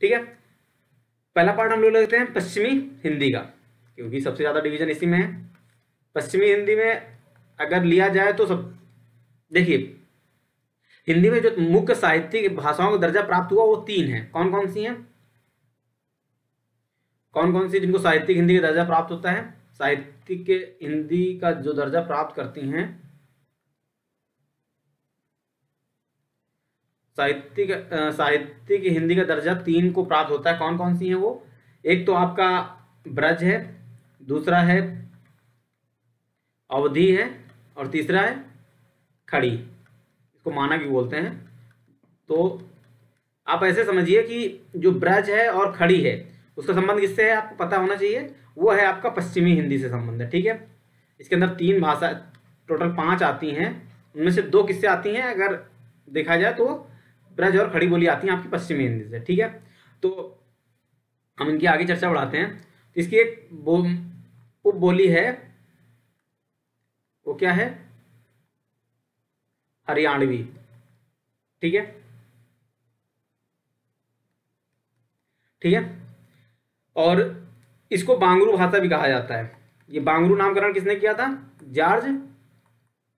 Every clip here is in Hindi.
ठीक है, पहला पार्ट हम लोग लेते हैं पश्चिमी हिंदी का, क्योंकि सबसे ज़्यादा डिवीजन इसी में है। पश्चिमी हिंदी में अगर लिया जाए तो सब देखिए, हिंदी में जो मुख्य साहित्यिक भाषाओं का दर्जा प्राप्त हुआ वो 3 है। कौन कौन सी हैं? कौन कौन सी जिनको साहित्यिक हिंदी का दर्जा प्राप्त होता है? साहित्यिक के हिंदी का जो दर्जा प्राप्त करती हैं, साहित्यिक हिंदी का दर्जा 3 को प्राप्त होता है। कौन कौन सी है वो? एक तो आपका ब्रज है, दूसरा है अवधी है, और तीसरा है खड़ी, इसको मानक भी बोलते हैं। तो आप ऐसे समझिए कि जो ब्रज है और खड़ी है उसका संबंध किससे है आपको पता होना चाहिए, वो है आपका पश्चिमी हिंदी से संबंध है। ठीक है, इसके अंदर 3 भाषा, टोटल 5 आती हैं, उनमें से 2 किससे आती हैं अगर देखा जाए तो ब्रज और खड़ी बोली आती हैं आपकी पश्चिमी हिंदी से। ठीक है, तो हम इनकी आगे चर्चा बढ़ाते हैं। तो इसकी एक उप बोली है, वो क्या है? हरियाणवी। ठीक है, ठीक है, और इसको बांगरू भाषा भी कहा जाता है। ये बांगरू नामकरण किसने किया था? जॉर्ज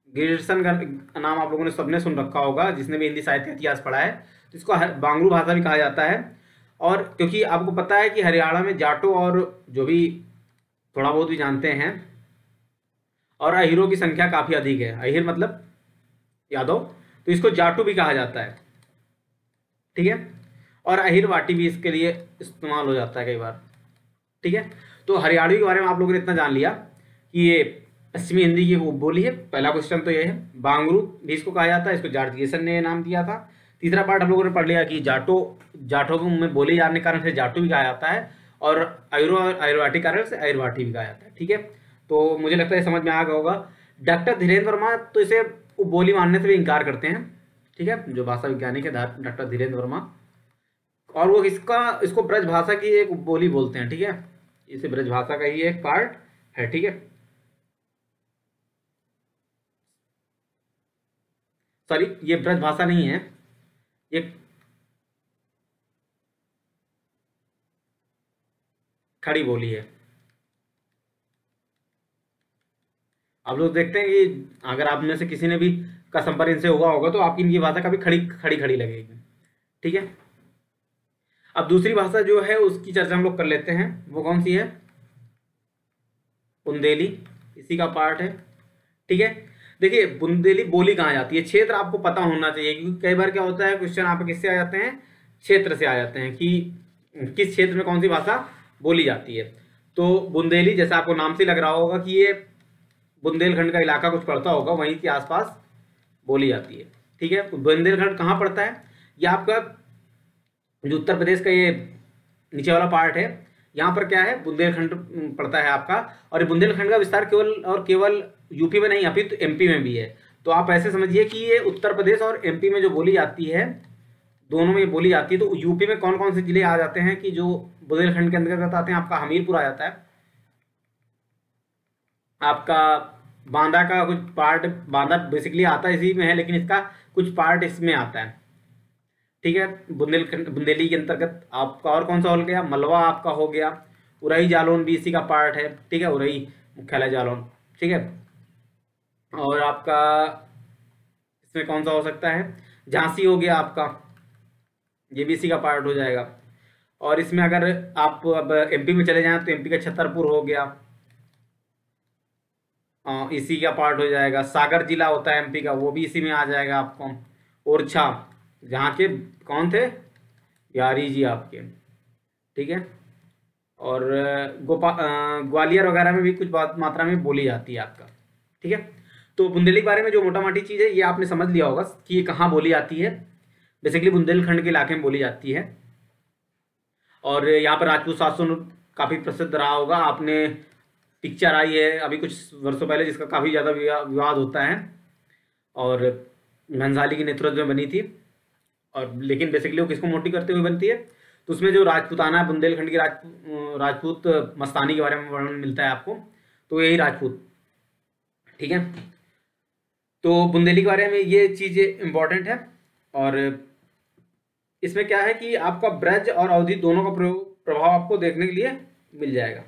ग्रियर्सन का नाम आप लोगों ने सबने सुन रखा होगा, जिसने भी हिंदी साहित्य इतिहास पढ़ा है। तो इसको बांगरू भाषा भी कहा जाता है। और क्योंकि आपको पता है कि हरियाणा में जाटों और जो भी थोड़ा बहुत भी जानते हैं, और अहिरों की संख्या काफ़ी अधिक है। अहिर मतलब यादव, तो इसको जाटू भी कहा जाता है। ठीक है, और अहिर वाटी भी इसके लिए इस्तेमाल हो जाता है कई बार। ठीक है, तो हरियाणवी के बारे में आप लोगों ने इतना जान लिया कि ये पश्चिमी हिंदी की बोली है। पहला क्वेश्चन तो ये है। बांगरू भी इसको कहा जाता है, इसको जॉर्ज ग्रियर्सन ने नाम दिया था। तीसरा पार्ट हम लोगों ने पढ़ लिया कि जाटों में बोली जाने के कारण से जाटू भी कहा जाता है, और अहिरवाटी कारण से अहिरवाटी भी कहा जाता है। ठीक है, तो मुझे लगता है समझ में आ गया होगा। डॉक्टर धीरेन्द्र वर्मा तो इसे बोली मानने से भी इनकार करते हैं। ठीक है, जो भाषा वैज्ञानिक है डॉक्टर धीरेन्द्र वर्मा, और वो इसको ब्रज भाषा की एक बोली बोलते हैं। ठीक है, इसे ब्रज भाषा का ही एक पार्ट है। ठीक है, सॉरी, ये ब्रज भाषा नहीं है, ये खड़ी बोली है। आप लोग देखते हैं कि अगर आप में से किसी ने भी का संपर्क इनसे हुआ होगा तो आपकी इनकी भाषा कभी खड़ी खड़ी खड़ी लगेगी। ठीक है, अब दूसरी भाषा जो है उसकी चर्चा हम लोग कर लेते हैं। वो कौन सी है? बुंदेली, इसी का पार्ट है। ठीक है, देखिए बुंदेली बोली कहाँ जाती है, क्षेत्र आपको पता होना चाहिए, क्योंकि कई बार क्या होता है क्वेश्चन आप किससे आ जाते हैं? क्षेत्र से आ जाते हैं कि किस क्षेत्र में कौन सी भाषा बोली जाती है। तो बुंदेली, जैसा आपको नाम से लग रहा होगा कि ये बुंदेलखंड का इलाका कुछ पड़ता होगा, वहीं के आसपास बोली जाती है। ठीक है, बुंदेलखंड कहाँ पड़ता है? ये आपका जो उत्तर प्रदेश का ये नीचे वाला पार्ट है, यहाँ पर क्या है? बुंदेलखंड पड़ता है आपका। और ये बुंदेलखंड का विस्तार केवल और केवल यूपी में नहीं, अभी तो एमपी में भी है। तो आप ऐसे समझिए कि ये उत्तर प्रदेश और एमपी में जो बोली जाती है, दोनों में बोली जाती है। तो यूपी में कौन कौन से जिले आ जाते हैं कि जो बुंदेलखंड के अंतर्गत आते हैं? आपका हमीरपुर आ जाता है, आपका बांदा का कुछ पार्ट, बांदा बेसिकली आता है इसी में है, लेकिन इसका कुछ पार्ट इसमें आता है। ठीक है, बुंदेलखंड बुंदेली के अंतर्गत आपका और कौन सा हो गया? मलवा आपका हो गया। उरई जालौन भी इसी का पार्ट है। ठीक है, उरई मुख्यालय जालौन। ठीक है, और आपका इसमें कौन सा हो सकता है? झांसी हो गया आपका, ये भी इसी का पार्ट हो जाएगा। और इसमें अगर आप अब एमपी में चले जाएं तो एमपी का छतरपुर हो गया, इसी का पार्ट हो जाएगा। सागर जिला होता है एमपी का, वो भी इसी में आ जाएगा आपको। ओरछा, जहाँ के कौन थे? बिहारी जी आपके। ठीक है, और ग्वालियर वगैरह में भी कुछ बहुत मात्रा में बोली जाती है आपका। ठीक है, तो बुंदेली के बारे में जो मोटा मोटी चीज़ है ये आपने समझ लिया होगा कि ये कहाँ बोली जाती है। बेसिकली बुंदेलखंड के इलाके में बोली जाती है। और यहाँ पर राजपूत शासन काफ़ी प्रसिद्ध रहा होगा। आपने पिक्चर आई है अभी कुछ वर्षों पहले जिसका काफ़ी ज़्यादा विवाद होता है, और भंसाली के नेतृत्व में बनी थी। और लेकिन बेसिकली वो किसको मोटी करते हुए बनती है? तो उसमें जो राजपूताना बुंदेलखंड की राजपूत मस्तानी के बारे में वर्णन मिलता है आपको, तो यही राजपूत। ठीक है, तो बुंदेली के बारे में ये चीज़ इम्पोर्टेंट है। और इसमें क्या है कि आपका ब्रज और अवधि दोनों का प्रभाव आपको देखने के लिए मिल जाएगा।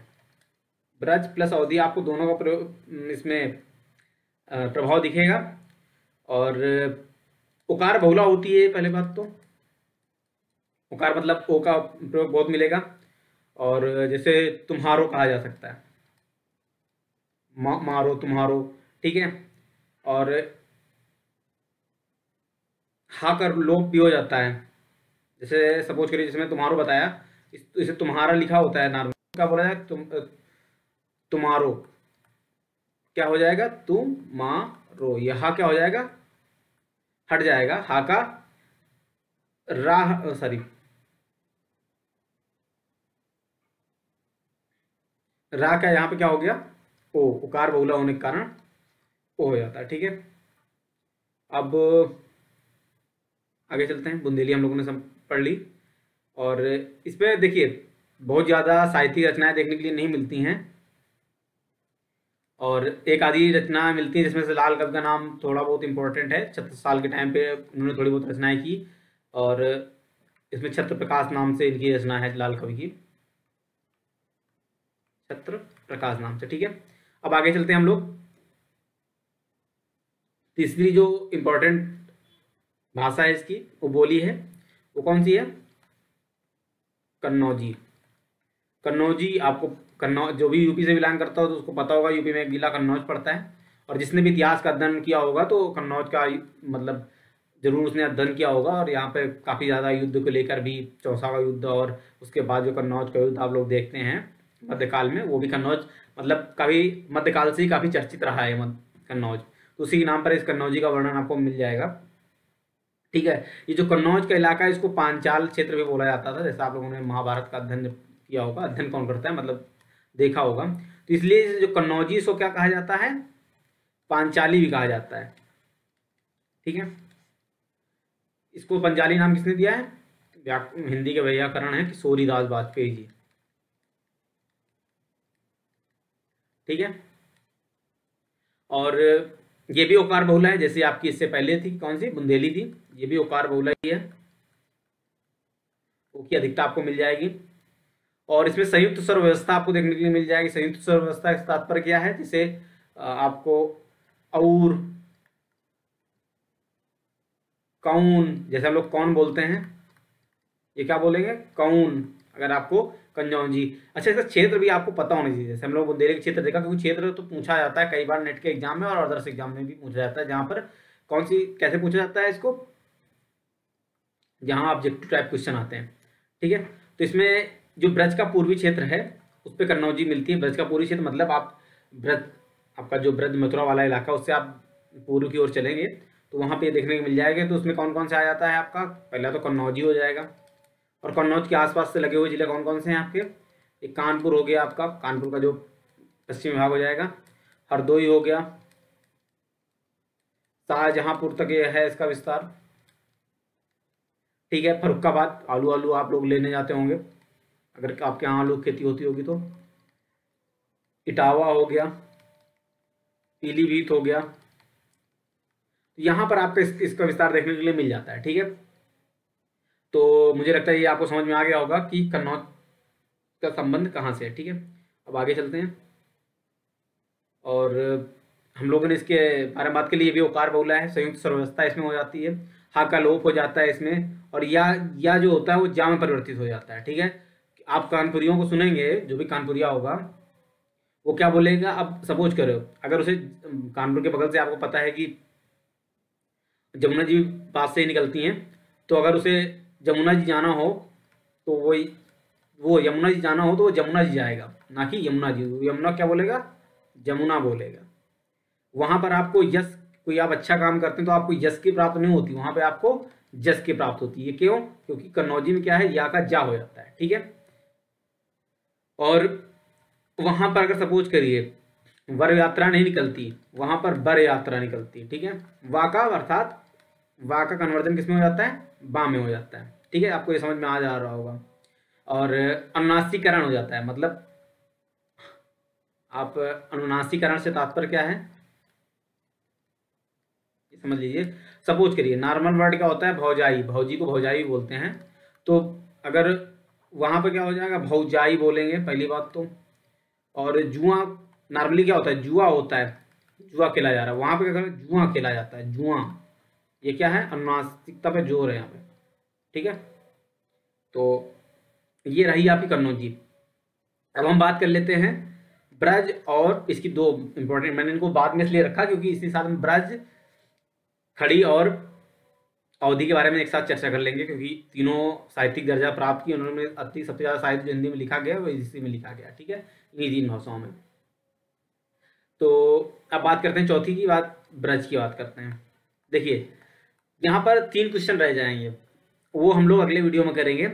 ब्रज प्लस अवधि आपको दोनों का प्रयोग इसमें प्रभाव दिखेगा। और उकार बहुला होती है पहले बात तो। उकार मतलब ओ का प्रयोग बहुत मिलेगा। और जैसे तुम्हारो कहा जा सकता है, मारो तुम्हारो, ठीक है। और हा कर लोप भी हो जाता है। जैसे सपोज करिए, जैसे मैं तुम्हारो बताया, इसे तुम्हारा लिखा होता है नॉर्मल, क्या बोला जाए, तुम्हारो क्या हो जाएगा, तुम्हारो। यह हा क्या हो जाएगा, हट जाएगा। हा का राह, सॉरी, रा का यहाँ पे क्या हो गया, ओ, उकार बहुला होने के कारण ओ हो जाता है, ठीक है। अब आगे चलते हैं। बुंदेली हम लोगों ने सब पढ़ ली। और इसमें देखिए बहुत ज़्यादा साहित्यिक रचनाएं देखने के लिए नहीं मिलती हैं, और एक आधी रचना मिलती है जिसमें से लाल कवि का नाम थोड़ा बहुत इम्पोर्टेंट है। 36 साल के टाइम पे उन्होंने थोड़ी बहुत रचनाएं की, और इसमें छत्र प्रकाश नाम से इनकी रचना है लाल कवि की, छत्र प्रकाश नाम से, ठीक है। अब आगे चलते हैं हम लोग। तीसरी जो इम्पोर्टेंट भाषा है इसकी, वो बोली है, वो कौन सी है, कन्नौजी। कन्नौजी आपको, कन्नौज जो भी यूपी से बिलोंग करता हो तो उसको पता होगा, यूपी में एक जिला कन्नौज पड़ता है। और जिसने भी इतिहास का अध्ययन किया होगा तो कन्नौज का मतलब जरूर उसने अध्ययन किया होगा। और यहाँ पे काफ़ी ज़्यादा युद्ध को लेकर भी, चौसा का युद्ध और उसके बाद जो कन्नौज का युद्ध आप लोग देखते हैं मध्यकाल में, वो भी कन्नौज मतलब काफ़ी मध्यकाल से ही काफ़ी चर्चित रहा है कन्नौज। तो उसी के नाम पर इस कन्नौजी का वर्णन आपको मिल जाएगा, ठीक है। ये जो कन्नौज का इलाका है इसको पांचाल क्षेत्र भी बोला जाता था। जैसा आप लोगों ने महाभारत का अध्ययन किया होगा, अध्ययन कौन करता है मतलब देखा होगा, तो इसलिए जो कन्नौजी इसको क्या कहा जाता है, पांचाली भी कहा जाता है, ठीक है। इसको पंजाली नाम किसने दिया है, हिंदी के व्याकरण है किशोरी दास वाजपेयी जी, ठीक है। और ये भी ओकार बहुला है, जैसे आपकी इससे पहले थी कौन सी, बुंदेली थी, ये भी ओकार बहुला ही है, वो की अधिकता आपको मिल जाएगी। और इसमें संयुक्त स्वर व्यवस्था आपको देखने के लिए मिल जाएगी। संयुक्त स्वर व्यवस्था का तात्पर्य क्या है, जिसे आपको और, कौन, जैसे हम लोग कौन बोलते हैं, ये क्या बोलेंगे, कौन। अगर आपको कन्नौजी, अच्छा इसका क्षेत्र भी आपको पता होना चाहिए। जैसे हम लोग बुंदेली का क्षेत्र देखा, क्योंकि क्षेत्र तो पूछा जाता है कई बार नेट के एग्जाम में और अदर्स एग्जाम में भी पूछा जाता है, जहाँ पर कौन सी कैसे पूछा जाता है इसको, जहाँ ऑब्जेक्टिव टाइप क्वेश्चन आते हैं, ठीक है। तो इसमें जो ब्रज का पूर्वी क्षेत्र है उस पर कन्नौजी मिलती है। ब्रज का पूर्वी क्षेत्र मतलब आप ब्रज, आपका जो ब्रज मथुरा वाला इलाका, उससे आप पूर्व की ओर चलेंगे तो वहाँ पे देखने को मिल जाएगा। तो उसमें कौन कौन से आ जाता है आपका, पहला तो कन्नौजी हो जाएगा। और कन्नौज के आसपास से लगे हुए जिले कौन कौन से हैं आपके, एक कानपुर हो गया आपका, कानपुर का जो पश्चिमी भाग हो जाएगा, हरदोई हो गया, शाहजहांपुर तक ये है इसका विस्तार, ठीक है। फर्रुखाबाद, आलू आलू आप लोग लेने जाते होंगे अगर आपके यहाँ आलू खेती होती होगी तो, इटावा हो गया, पीलीभीत हो गया, यहाँ पर आपका इसका विस्तार देखने के लिए मिल जाता है, ठीक है। तो मुझे लगता है ये आपको समझ में आ गया होगा कि कन्नौज का संबंध कहाँ से है, ठीक है। अब आगे चलते हैं। और हम लोगों ने इसके बारे में बात के लिए भी ओकार बहुला है, संयुक्त स्वर व्यवस्था इसमें हो जाती है, हा का लोप हो जाता है इसमें, और या जो होता है वो जा में परिवर्तित हो जाता है, ठीक है। आप कानपुरियों को सुनेंगे, जो भी कानपुरिया होगा वो क्या बोलेगा, अब सपोज करो अगर उसे कानपुर के बगल से आपको पता है कि जमुना जी पास से ही निकलती हैं, तो अगर उसे जमुना जी जाना हो तो वो यमुना जी जाना हो तो वो जमुना जी जाएगा, ना कि यमुना जी। यमुना क्या बोलेगा, जमुना बोलेगा। वहां पर आपको यश, कोई आप अच्छा काम करते हैं तो आपको यश की प्राप्त नहीं होती, वहां पे आपको जस की प्राप्त होती है। क्यों, क्योंकि कन्नौजी में क्या है, या का जा हो जाता है, ठीक है। और वहां पर अगर सपोज करिए वर यात्रा नहीं निकलती, वहां पर बर यात्रा निकलती है, ठीक है। वाका अर्थात वा का कन्वर्जन किसमें हो जाता है, बा में हो जाता है, ठीक है। आपको ये समझ में आ जा रहा होगा। और अनुनासिकरण हो जाता है, मतलब आप अनुनासिकरण से तात्पर्य क्या है, समझ लीजिए। सपोज करिए नॉर्मल वर्ड क्या होता है, भौजाई, भौजी को भौजाई बोलते हैं। तो अगर वहाँ पर क्या हो जाएगा, भौजाई बोलेंगे पहली बात तो। और जुआ नॉर्मली क्या होता है, जुआ होता है, जुआ खेला जा रहा है, वहाँ पे क्या करें, जुआ खेला जाता है, जुआ। ये क्या है, अनुनासिकता पे जोर है यहाँ पे, ठीक है। तो ये रही आपकी कन्नौज जी। अब हम बात कर लेते हैं ब्रज और इसकी दो इंपॉर्टेंट, मैंने इनको बाद में इसलिए रखा क्योंकि इसी साथ में ब्रज, खड़ी और अवधि के बारे में एक साथ चर्चा कर लेंगे, क्योंकि तीनों साहित्यिक दर्जा प्राप्त की उन्होंने। अति सबसे ज़्यादा साहित्य जो हिंदी में लिखा गया है वो इसी में लिखा गया, ठीक है, इन्हीं तीन भाषाओं में। तो अब बात करते हैं चौथी की बात, ब्रज की बात करते हैं। देखिए यहाँ पर 3 क्वेश्चन रह जाएंगे, वो हम लोग अगले वीडियो में करेंगे।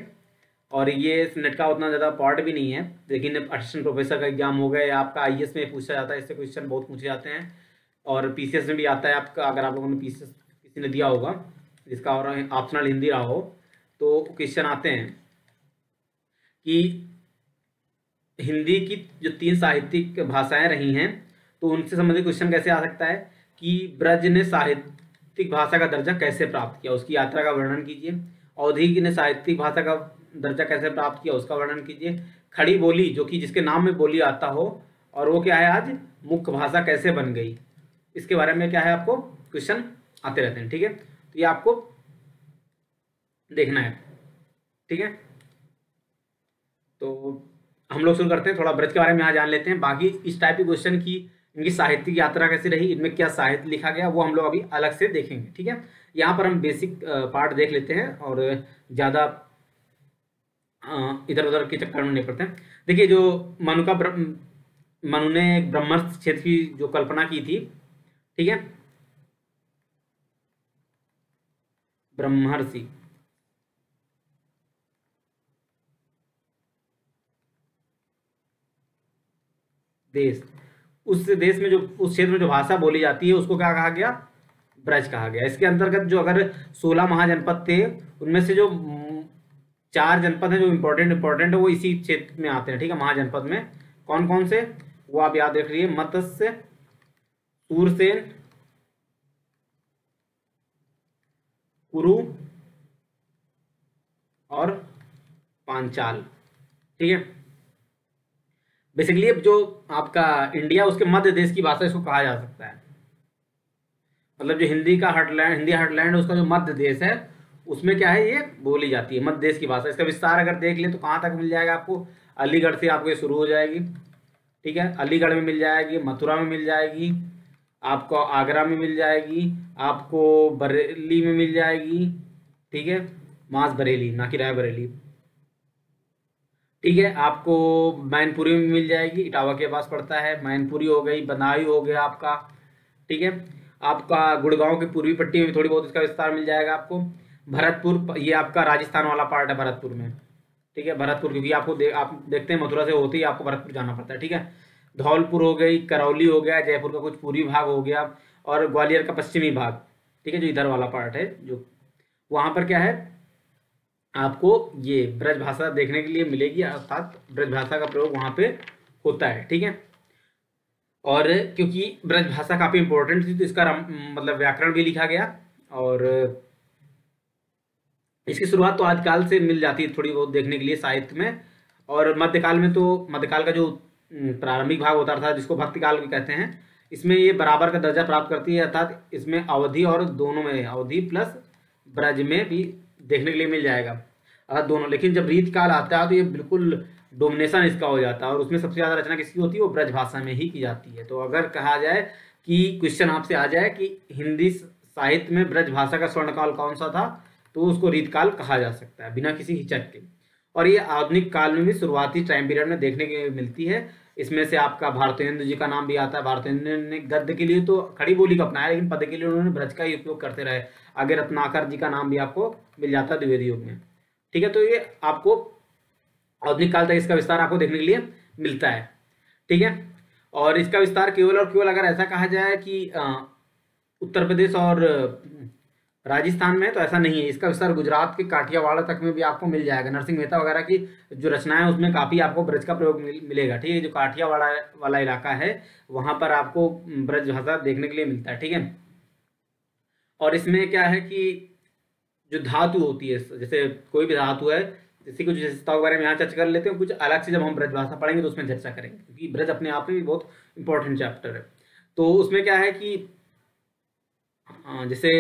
और ये नेट का उतना ज़्यादा पार्ट भी नहीं है, लेकिन असिस्टेंट प्रोफेसर का एग्जाम हो गया, आपका आईएएस में पूछा जाता है, इससे क्वेश्चन बहुत पूछे जाते हैं। और पीसीएस में भी आता है आपका, अगर आप लोगों ने पीसीएस किसी ने दिया होगा जिसका और ऑप्शनल हिंदी रहा हो, तो क्वेश्चन आते हैं कि हिंदी की जो 3 साहित्यिक भाषाएं रही हैं, तो उनसे संबंधित क्वेश्चन कैसे आ सकता है कि ब्रज ने साहित्यिक भाषा का दर्जा कैसे प्राप्त किया, उसकी यात्रा का वर्णन कीजिए। अवधी ने साहित्यिक भाषा का दर्जा कैसे प्राप्त किया, उसका वर्णन कीजिए। खड़ी बोली, जो कि जिसके नाम में बोली आता हो, और वो क्या है आज मुख्य भाषा, कैसे बन गई, इसके बारे में क्या है आपको क्वेश्चन आते रहते हैं, ठीक है। तो ये आपको देखना है, ठीक है। तो हम लोग शुरू करते हैं, थोड़ा ब्रज के बारे में यहाँ जान लेते हैं। बाकी इस टाइप के क्वेश्चन की इनकी साहित्यिक यात्रा कैसी रही, इनमें क्या साहित्य लिखा गया, वो हम लोग अभी अलग से देखेंगे, ठीक है। यहाँ पर हम बेसिक पार्ट देख लेते हैं और ज़्यादा इधर उधर के चक्कर में नहीं पड़ते हैं। देखिए जो मनु ने एक ब्रह्मर्षि क्षेत्र की जो कल्पना की थी, ठीक है, ब्रह्मर्षि, देश, उस देश में जो उस क्षेत्र में जो भाषा बोली जाती है उसको क्या कहा गया, ब्रज कहा गया। इसके अंतर्गत जो अगर 16 महाजनपद थे, उनमें से जो 4 जनपद हैं जो इंपॉर्टेंट है वो इसी क्षेत्र में आते हैं, ठीक है। महाजनपद में कौन कौन से, वो आप याद रख रखिए, मत्स्य, सूरसेन, कुरु और पांचाल, ठीक है। बेसिकली अब जो आपका इंडिया, उसके मध्य देश की भाषा इसको कहा जा सकता है। मतलब जो हिंदी का हार्टलैंड, हिंदी हार्टलैंड, उसका जो मध्य देश है, उसमें क्या है, ये बोली जाती है मध्य देश की भाषा। इसका विस्तार अगर देख ले तो कहाँ तक मिल जाएगा आपको, अलीगढ़ से आपको ये शुरू हो जाएगी, ठीक है, अलीगढ़ में मिल जाएगी, मथुरा में मिल जाएगी, आपको आगरा में मिल जाएगी, आपको बरेली में मिल जाएगी, ठीक है, मास बरेली ना कि रायबरेली, ठीक है। आपको मैनपुरी में मिल जाएगी, इटावा के पास पड़ता है, मैनपुरी हो गई, बदायूं हो गया आपका, ठीक है। आपका गुड़गांव की पूर्वी पट्टी में भी थोड़ी बहुत इसका विस्तार मिल जाएगा आपको। भरतपुर, ये आपका राजस्थान वाला पार्ट है भरतपुर में, ठीक है, भरतपुर, क्योंकि आपको आप देखते हैं मथुरा से होते ही आपको भरतपुर जाना पड़ता है, ठीक है। धौलपुर हो गई, करौली हो गया, जयपुर का कुछ पूर्वी भाग हो गया, और ग्वालियर का पश्चिमी भाग, ठीक है, जो इधर वाला पार्ट है, जो वहाँ पर क्या है आपको ये ब्रज भाषा देखने के लिए मिलेगी, अर्थात ब्रज भाषा का प्रयोग वहाँ पे होता है, ठीक है। और क्योंकि ब्रज भाषा काफ़ी इंपॉर्टेंट थी, तो इसका मतलब व्याकरण भी लिखा गया, और इसकी शुरुआत तो आदिकाल से मिल जाती है थोड़ी बहुत देखने के लिए साहित्य में। और मध्यकाल में तो मध्यकाल का जो प्रारंभिक भाग होता था, जिसको भक्तिकाल भी कहते हैं, इसमें ये बराबर का दर्जा प्राप्त करती है, अर्थात इसमें अवधि और दोनों में, अवधि प्लस ब्रज में भी देखने के लिए मिल जाएगा, अर्थात दोनों। लेकिन जब रीत काल आता है तो ये बिल्कुल डोमिनेशन इसका हो जाता है, और उसमें सबसे ज़्यादा रचना किसकी होती है, वो ब्रज भाषा में ही की जाती है। तो अगर कहा जाए कि क्वेश्चन आपसे आ जाए कि हिंदी साहित्य में ब्रज भाषा का स्वर्णकाल कौन सा था, तो उसको रीतकाल कहा जा सकता है बिना किसी हिचक के। और ये आधुनिक काल में भी शुरुआती टाइम पीरियड में देखने के मिलती है। इसमें से आपका भारतेंद्र जी का नाम भी आता है। भारतेंद्र ने गद्य के लिए तो खड़ी बोली का अपनाया, लेकिन पद के लिए उन्होंने ब्रज का ही उपयोग करते रहे। आगे रत्नाकर जी का नाम भी आपको मिल जाता है द्विवेदी युग में, ठीक है। तो ये आपको आधुनिक काल तक इसका विस्तार आपको देखने के लिए मिलता है, ठीक है। और इसका विस्तार केवल और केवल अगर ऐसा कहा जाए कि उत्तर प्रदेश और राजस्थान में, तो ऐसा नहीं है। इसका विस्तार गुजरात के काठियावाड़ तक में भी आपको मिल जाएगा। नरसिंह मेहता वगैरह की जो रचनाएं, उसमें काफ़ी आपको ब्रज का प्रयोग मिलेगा, ठीक है। जो काठियावाड़ वाला इलाका है, वहाँ पर आपको ब्रज भाषा देखने के लिए मिलता है, ठीक है। और इसमें क्या है कि जो धातु होती है, जैसे कोई भी धातु है, जैसे कुछ विशेषताओं के बारे में यहाँ चर्चा कर लेते हैं, कुछ अलग से जब हम ब्रज भाषा पढ़ेंगे तो उसमें चर्चा करेंगे, क्योंकि ब्रज अपने आप में भी बहुत इंपॉर्टेंट चैप्टर है। तो उसमें क्या है कि जैसे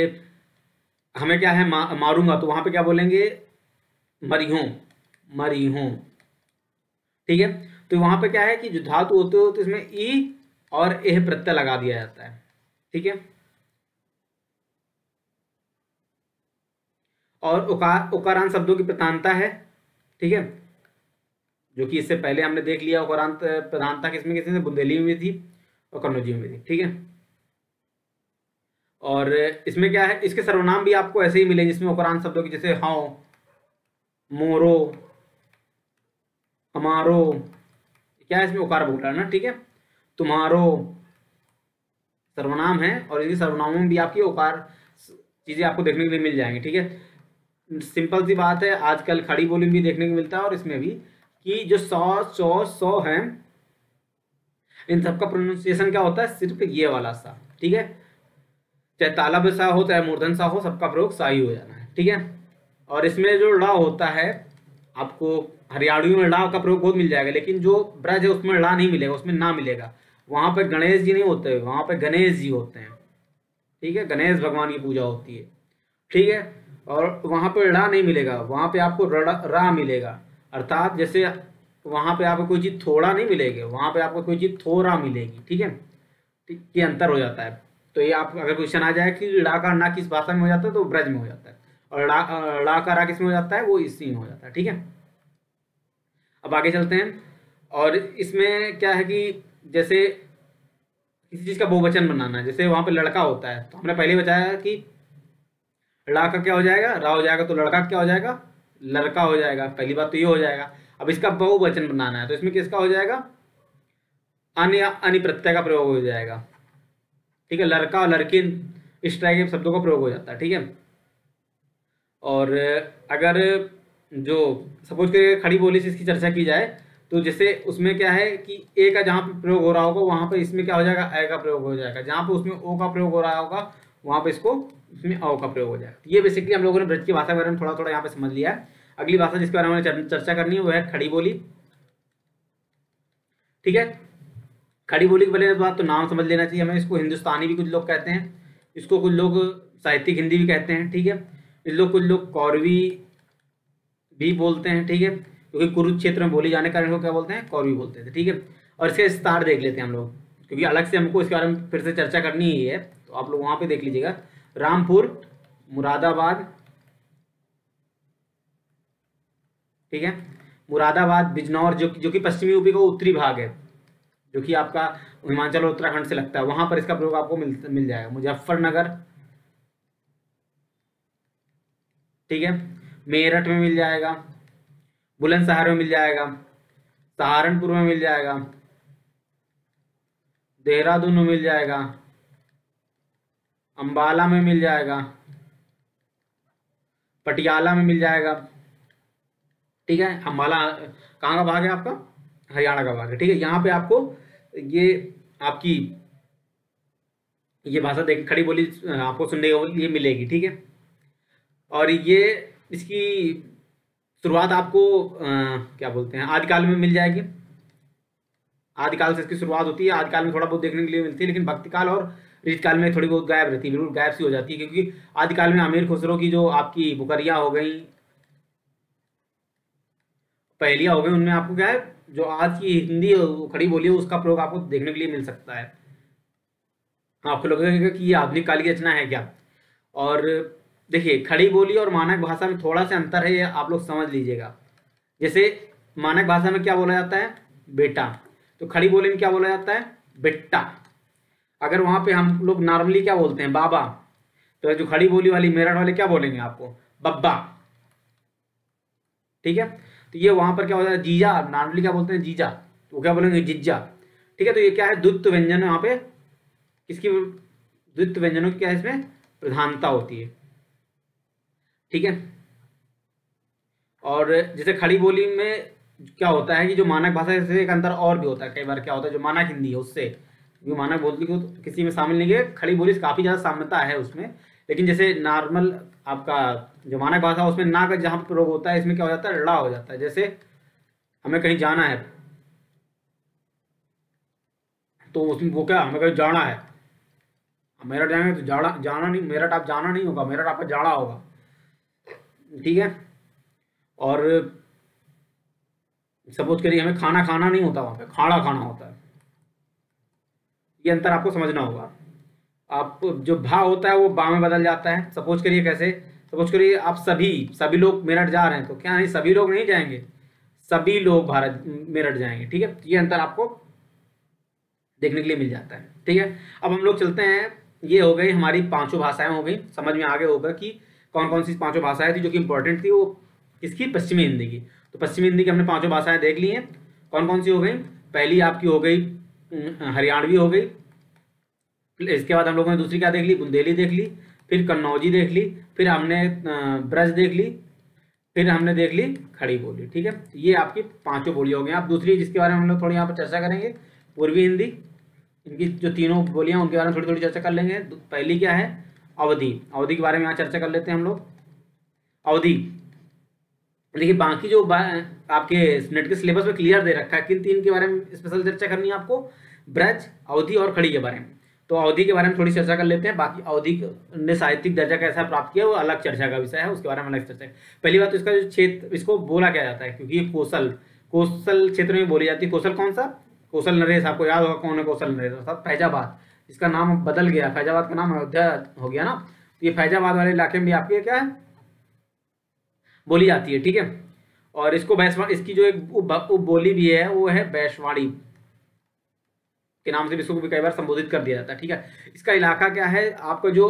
हमें क्या है मारूंगा, तो वहां पे क्या बोलेंगे, मरिहों, मरिहों। ठीक है, तो वहां पे क्या है कि जो धातु होते हो तो इसमें ई और एह प्रत्यय लगा दिया जाता है। ठीक है, और उकारांत शब्दों की प्रधानता है। ठीक है, जो कि इससे पहले हमने देख लिया, उकारांत प्रधानता किसमें किसमें, बुंदेली में भी थी और कन्नौजी में भी थी। ठीक है, और इसमें क्या है, इसके सर्वनाम भी आपको ऐसे ही मिले जिसमें उकारांत शब्दों की, जैसे हाउ, मोरो, हमारो, क्या है इसमें उकार बोल रहा है ना। ठीक है, तुम्हारो सर्वनाम है, और इनके सर्वनामों में भी आपकी उकार चीजें आपको देखने के लिए मिल जाएंगी। ठीक है, सिंपल सी बात है, आजकल खड़ी बोली में भी देखने को मिलता है, और इसमें भी कि जो सौ सौ सौ है, इन सबका प्रोनाउंसिएशन क्या होता है, सिर्फ ये वाला सा। ठीक है, चाहे तालब सा हो चाहे मूर्धन सा हो, सबका प्रयोग सा ही हो जाना है। ठीक है, और इसमें जो ड़ा होता है, आपको हरियाणवी में ड़ा का प्रयोग बहुत मिल जाएगा, लेकिन जो ब्रज है उसमें ड़ा नहीं मिलेगा, उसमें ना मिलेगा। वहां पर गणेश जी नहीं होते, वहां पर गणेश जी होते हैं। ठीक है, गणेश भगवान की पूजा होती है। ठीक है, और वहां पर ड़ा नहीं मिलेगा, वहां पे आपको रा मिलेगा, अर्थात जैसे वहां पे आपको कोई चीज थोड़ा नहीं मिलेगी, वहां पे आपको कोई चीज थोड़ा मिलेगी। ठीक है, ये अंतर हो जाता है। तो ये आप अगर क्वेश्चन आ जाए कि ड़ा का ना किस भाषा में हो जाता है, तो ब्रज में हो जाता है, और ड़ा का रा किस में हो जाता है, वो इसी में हो जाता है। ठीक है, अब आगे चलते हैं। और इसमें क्या है कि जैसे किसी चीज का बहुवचन बनाना है, जैसे वहां पे लड़का होता है, तो हमने पहले बताया कि ला का क्या हो जाएगा, रा हो जाएगा, तो लड़का क्या हो जाएगा, लड़का हो जाएगा। पहली बात तो ये हो जाएगा। अब इसका बहुवचन बनाना है, तो इसमें किसका हो जाएगा, अन्य अनि प्रत्यय का प्रयोग हो जाएगा। ठीक है, लड़का और लड़किन इस तरह के शब्दों का प्रयोग हो जाता है। ठीक है, और अगर जो सपोज के खड़ी बोली से इसकी चर्चा की जाए, तो जैसे उसमें क्या है कि ए का जहाँ पे प्रयोग हो रहा होगा, वहां पे इसमें क्या हो जाएगा, ए का प्रयोग हो जाएगा। जहाँ पे उसमें ओ का प्रयोग हो रहा होगा, वहां पे इसको इसमें औ का प्रयोग हो जाएगा। ये बेसिकली हम लोगों ने ब्रज की भाषा के बारे में थोड़ा थोड़ा यहाँ पे समझ लिया है। अगली भाषा जिसके बारे में हमें चर्चा करनी है वो है खड़ी बोली। ठीक है, खड़ी बोली के पहले बात तो नाम समझ लेना चाहिए हमें। इसको हिंदुस्तानी भी कुछ लोग कहते हैं, इसको कुछ लोग साहित्यिक हिंदी भी कहते हैं। ठीक है, कुछ लोग कौरवी भी बोलते हैं। ठीक है, क्योंकि कुरुक्षेत्र में बोली जाने के कारण क्या बोलते हैं, कौरवी बोलते थे। ठीक है, और इसके विस्तार देख लेते हैं हम लोग, क्योंकि अलग से हमको इसके बारे में फिर से चर्चा करनी ही है, तो आप लोग वहां पे देख लीजिएगा। रामपुर, मुरादाबाद, ठीक है, मुरादाबाद, बिजनौर, जो कि पश्चिमी यूपी का उत्तरी भाग है, जो कि आपका हिमाचल और उत्तराखंड से लगता है, वहां पर इसका प्रयोग आपको मिल जाएगा। मुजफ्फरनगर, ठीक है, मेरठ में मिल जाएगा, बुलंदशहर में मिल जाएगा, सहारनपुर में मिल जाएगा, देहरादून में मिल जाएगा, अंबाला में मिल जाएगा, पटियाला में मिल जाएगा। ठीक है, अंबाला कहाँ का भाग है आपका, हरियाणा का भाग है। ठीक है, यहाँ पे आपको ये आपकी ये भाषा देख खड़ी बोली आपको सुनने को ये मिलेगी। ठीक है, और ये इसकी शुरुआत आपको क्या बोलते हैं, आदिकाल में मिल जाएगी। आदिकाल से इसकी शुरुआत होती है, आदिकाल में थोड़ा बहुत देखने के लिए मिलती है, लेकिन भक्तिकाल और रीतकाल में थोड़ी बहुत गायब रहती है, बिल्कुल गायब सी हो जाती है, क्योंकि आदिकाल में अमीर खुसरो की जो आपकी बुकरियाँ हो गई, पहेलियाँ हो गई, उनमें आपको क्या है, जो आज की हिंदी खड़ी बोली है उसका प्रयोग आपको देखने के लिए मिल सकता है। आपको लगेगा कि ये आधुनिक काल की रचना है क्या। और देखिए, खड़ी बोली और मानक भाषा में थोड़ा सा अंतर है, ये आप लोग समझ लीजिएगा। जैसे मानक भाषा में क्या बोला जाता है, बेटा, तो खड़ी बोली में क्या बोला जाता है, बेटा। अगर वहां पे हम लोग नॉर्मली क्या बोलते हैं, बाबा, तो जो खड़ी बोली वाली मेरठ वाले क्या बोलेंगे आपको, बब्बा। ठीक है, तो ये वहां पर क्या होता है, जीजा, नॉर्मली क्या बोलते हैं, जीजा, तो क्या बोलेंगे, जिज्जा। ठीक है, तो ये क्या है, द्वित्व व्यंजन है, वहां पे किसकी द्वित्व व्यंजनों की क्या है, इसमें प्रधानता होती है। ठीक है, और जैसे खड़ी बोली में क्या होता है कि जो मानक भाषा से एक अंतर और भी होता है, कई बार क्या होता है, जो मानक हिंदी है उससे, जो मानक बोली को तो किसी में शामिल नहीं है, खड़ी बोली से काफी ज्यादा साम्यता है उसमें, लेकिन जैसे नॉर्मल आपका जो मानक भाषा उसमें ना का जहाँ पर प्रयोग होता है, इसमें क्या हो जाता है, ड़ा हो जाता है। जैसे हमें कहीं जाना है तो उसमें वो क्या, हमें कहीं जाना है, मेरठ जाएंगे तो जाना जाना नहीं, मेरठ आप जाना नहीं होगा, मेरठ आपका जाना होगा, ठीक है। और सपोज करिए हमें खाना खाना नहीं होता, वहाँ पे खाना खाना होता है। ये अंतर आपको समझना होगा। आप जो भा होता है वो बा में बदल जाता है। सपोज करिए कैसे, सपोज करिए आप सभी सभी लोग मेरठ जा रहे हैं, तो क्या नहीं, सभी लोग नहीं जाएंगे, सभी लोग भारत मेरठ जाएंगे, ठीक है। ये अंतर आपको देखने के लिए मिल जाता है, ठीक है। अब हम लोग चलते हैं, ये हो गई हमारी पांचों भाषाएं हो गई, समझ में आगे होगा कि कौन कौन सी पांचों भाषाएं थी जो कि इंपॉर्टेंट थी, वो किसकी, पश्चिमी हिंदी की। तो पश्चिमी हिंदी की हमने पांचों भाषाएं देख ली हैं। कौन कौन सी हो गई, पहली आपकी हो गई हरियाणवी हो गई, इसके बाद हम लोगों ने दूसरी क्या देख ली, बुंदेली देख ली, फिर कन्नौजी देख ली, फिर हमने ब्रज देख ली, फिर हमने देख ली खड़ी बोली, ठीक है। ये आपकी पांचों बोलियां हो गई। आप दूसरी जिसके बारे में हम लोग थोड़ी यहाँ पर चर्चा करेंगे, पूर्वी हिंदी, इनकी जो तीनों बोलियां उनके बारे में थोड़ी थोड़ी चर्चा कर लेंगे। पहली क्या है, अवधी। अवधी के बारे में यहाँ चर्चा कर लेते हैं हम लोग। अवधी देखिए, बाकी जो आपके नेट के सिलेबस में क्लियर दे रखा है, किन तीन के बारे में स्पेशल चर्चा करनी है आपको, ब्रज, अवधी और खड़ी के बारे में। तो अवधि के बारे में थोड़ी चर्चा कर लेते हैं। बाकी अवधि ने साहित्यिक दर्जा कैसा प्राप्त किया वो अलग चर्चा का विषय है, उसके बारे में अलग चर्चा है। पहली बात तो इसका जो क्षेत्र, इसको बोला क्या जाता है, क्योंकि ये कोसल क्षेत्र में बोली जाती है। कोसल कौन सा, कोसल नरेश, आपको याद होगा कौन है कोसल नरेश, अर्थात फैजाबाद। इसका नाम बदल गया, फैजाबाद का नाम अयोध्या हो गया ना। तो ये फैजाबाद वाले इलाके में भी आपकी क्या है, बोली जाती है, ठीक है। और इसको इसकी जो एक उप बोली भी है वो है बैशवाड़ी के नाम से भी इसको भी कई बार संबोधित कर दिया जाता है, ठीक है। इसका इलाका क्या है, आपका जो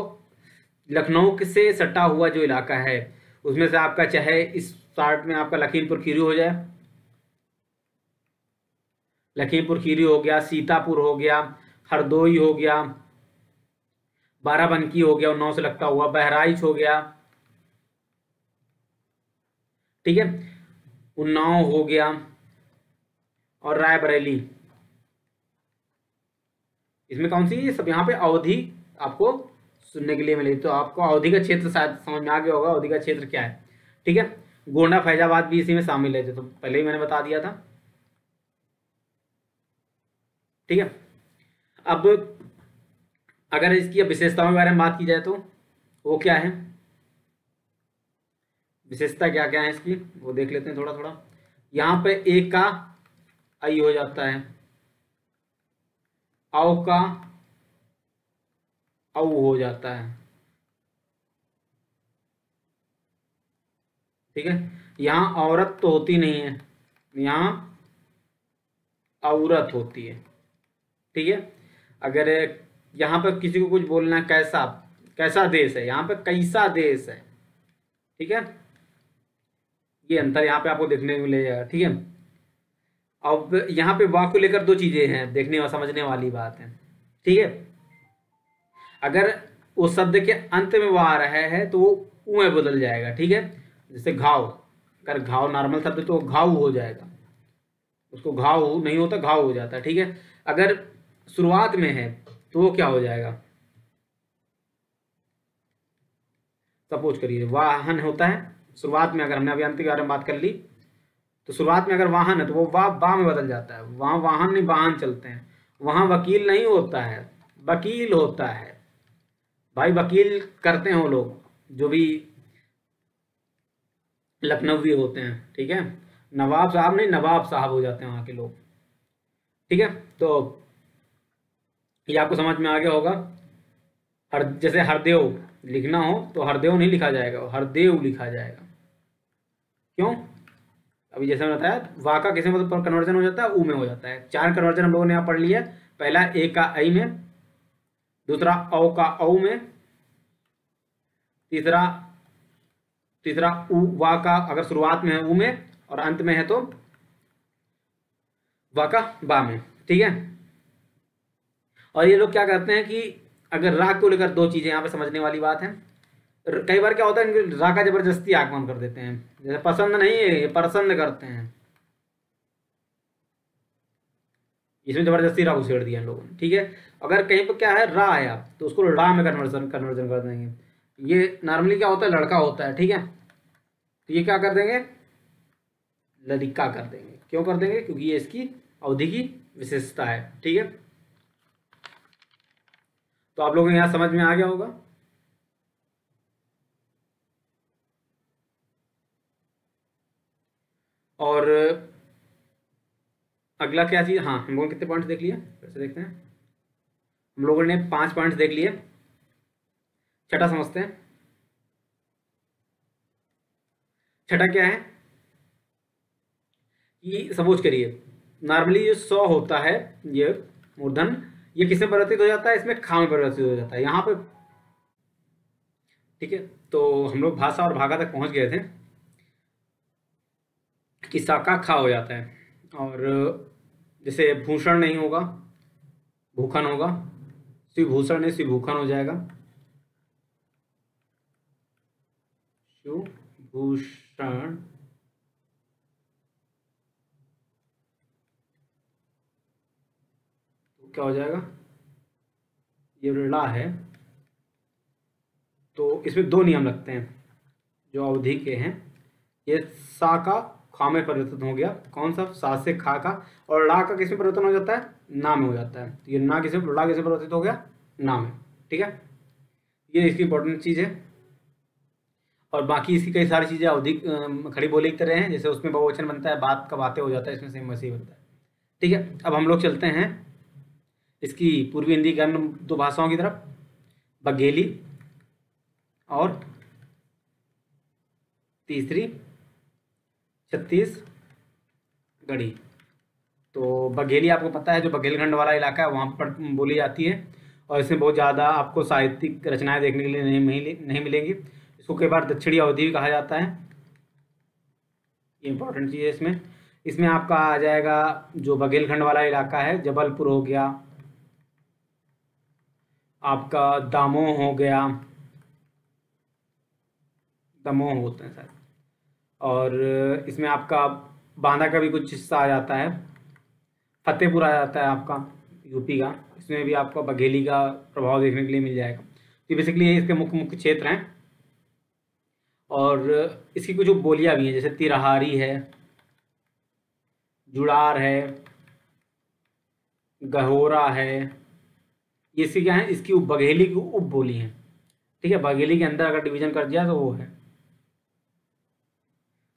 लखनऊ से सटा हुआ जो इलाका है उसमें से आपका चाहे इस पार्ट में आपका लखीमपुर खीरी हो जाए, लखीमपुर खीरी हो गया, सीतापुर हो गया, हरदोई हो गया, बाराबंकी हो गया उन्नाव से लगता हुआ, बहराइच हो गया, ठीक है, उन्नाव हो गया, और रायबरेली, इसमें कौन सी सब यहाँ पे अवधि आपको सुनने के लिए मिलेगी। तो आपको अवधि का क्षेत्र शायद समझ में आ गया होगा, अवधि का क्षेत्र क्या है, ठीक है। गोंडा फैजाबाद भी इसी में शामिल है, तो पहले ही मैंने बता दिया था, ठीक है। अब अगर इसकी विशेषताओं के बारे में बात की जाए तो वो क्या है, विशेषता क्या क्या है इसकी वो देख लेते हैं थोड़ा थोड़ा। यहाँ पे एक का आई हो जाता है, औ का औ हो जाता है, ठीक है। यहाँ औरत तो होती नहीं है, यहाँ औरत होती है, ठीक है। अगर यहाँ पर किसी को कुछ बोलना है, कैसा, कैसा देश है, यहाँ पे कैसा देश है, ठीक है। ये अंतर यहाँ पे आपको देखने को मिलेगा, ठीक है। अब यहाँ पे वाक को लेकर दो चीजें हैं देखने और समझने वाली बात है, ठीक है। अगर उस शब्द के अंत में वो आ रहा है तो वो ऊ में बदल जाएगा, ठीक है। जैसे घाव, अगर घाव नॉर्मल शब्द तो घाव हो जाएगा, उसको घाव नहीं होता, घाव हो जाता है, ठीक है। अगर शुरुआत में है तो वो क्या हो जाएगा, सपोज करिए वाहन होता है शुरुआत में, अगर हमने अभी अंत के बारे में बात कर ली तो शुरुआत में अगर वाहन है तो वो बा में बदल जाता है, वहां वाहन नहीं वाहन चलते हैं, वहां वकील नहीं होता है, वकील होता है भाई, वकील करते हैं वो लोग जो भी लखनवी होते हैं, ठीक है। नवाब साहब नहीं, नवाब साहब हो जाते हैं वहां के लोग, ठीक है। तो ये आपको समझ में आ गया होगा। जैसे हरदेव लिखना हो तो हरदेव नहीं लिखा जाएगा, हरदेव लिखा जाएगा, क्यों, अभी जैसे मैंने बताया वा का किसी में कन्वर्जन हो जाता है, ऊ में हो जाता है। चार कन्वर्जन हम लोगों ने यहाँ पढ़ लिया। पहला ए का आई में, दूसरा औ का औ में, तीसरा तीसरा ऊ वा का अगर शुरुआत में है ऊ में और अंत में है तो वा का बा में, ठीक है। और ये लोग क्या करते हैं कि अगर राग को लेकर दो चीजें यहाँ पे समझने वाली बात है। कई बार क्या होता है, इनके राग का जबरदस्ती आगमन कर देते हैं, जैसे पसंद नहीं है ये पसंद करते हैं, इसमें जबरदस्ती रा उछेड़ दिया इन लोगों ने, ठीक है। अगर कहीं पर क्या है रा आया तो उसको रा में कन्वर्जन कर देंगे, ये नॉर्मली क्या होता है, लड़का होता है, ठीक है। तो ये क्या कर देंगे, लड़का कर देंगे। क्यों कर देंगे, क्योंकि ये इसकी अवधि की विशेषता है, ठीक है। तो आप लोगों को यहाँ समझ में आ गया होगा। और अगला क्या चीज़, हाँ हम लोगों ने कितने पॉइंट्स देख लिए, फिर से देखते हैं। हम लोगों ने 5 पॉइंट्स देख लिए। छठा समझते हैं। छठा क्या है कि सपोज करिए नॉर्मली जो 100 होता है, ये मूर्धन, ये किसमें परिवर्तित हो जाता है, इसमें खा में परिवर्तित हो जाता है यहाँ पे, ठीक है। तो हम लोग भाषा और भागा तक पहुंच गए थे कि साका खा हो जाता है। और जैसे भूषण नहीं होगा, भूखन होगा, शिवभूषण नहीं शिवभूखन हो जाएगा, शिवभूषण। तो क्या हो जाएगा, ये ऋणा है। तो इसमें 2 नियम लगते हैं जो अवधि के हैं। ये सा का खा में परिवर्तन हो गया, कौन सा, सा से खा का। और ला का किसमें परिवर्तन हो जाता है, ना में हो जाता है। तो ये ना किसमें, ला किसमें परिवर्तित हो गया, ना में, ठीक है। ये इसकी इंपॉर्टेंट चीज़ है। और बाकी इसकी कई सारी चीज़ें अवधि खड़ी बोली की तरह हैं, जैसे उसमें बहुवचन बनता है, बात का बातें हो जाता है, इसमें सेम वैसे ही बनता है, ठीक है। अब हम लोग चलते हैं इसकी पूर्वी हिंदी की अन्य 2 भाषाओं की तरफ, बघेली और तीसरी छत्तीसगढ़ी। तो बघेली आपको पता है, जो बघेलखंड वाला इलाका है वहाँ पर बोली जाती है। और इसमें बहुत ज़्यादा आपको साहित्यिक रचनाएं देखने के लिए नहीं मिलेंगी। इसको कई बार दक्षिणी अवधि भी कहा जाता है। ये इंपॉर्टेंट चीज़ है इसमें। इसमें आपका आ जाएगा जो बघेलखंड वाला इलाका है, जबलपुर हो गया, आपका दामोह हो गया, दमोह होते हैं शायद। और इसमें आपका बांदा का भी कुछ हिस्सा आ जाता है, फतेहपुर आ जाता है आपका यूपी का। इसमें भी आपको बघेली का प्रभाव देखने के लिए मिल जाएगा। तो बेसिकली ये इसके मुख्य मुख्य क्षेत्र हैं। और इसकी कुछ बोलियां भी हैं, जैसे तिरहारी है, जुड़ार है, गहोरा है। ये इसकी क्या है, इसकी बघेली की उप बोली है, ठीक है। बघेली के अंदर अगर डिवीजन कर दिया तो वो है।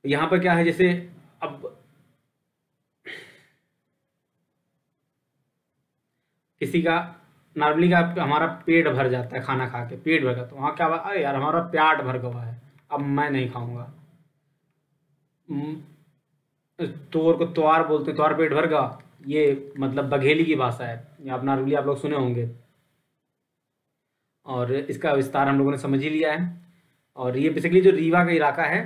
यहाँ पर क्या है, जैसे अब किसी का नॉर्मली का हमारा पेट भर जाता है खाना खा के, पेट भर जाता है, वहाँ क्या, अरे यार हमारा प्याट भर गया है, अब मैं नहीं खाऊंगा। तोर को त्वार बोलते हैं, त्वार पेट भर गया, ये मतलब बघेली की भाषा है। ये आप नॉर्मली आप लोग सुने होंगे। और इसका विस्तार हम लोगों ने समझ ही लिया है। और ये बेसिकली जो रीवा का इलाका है,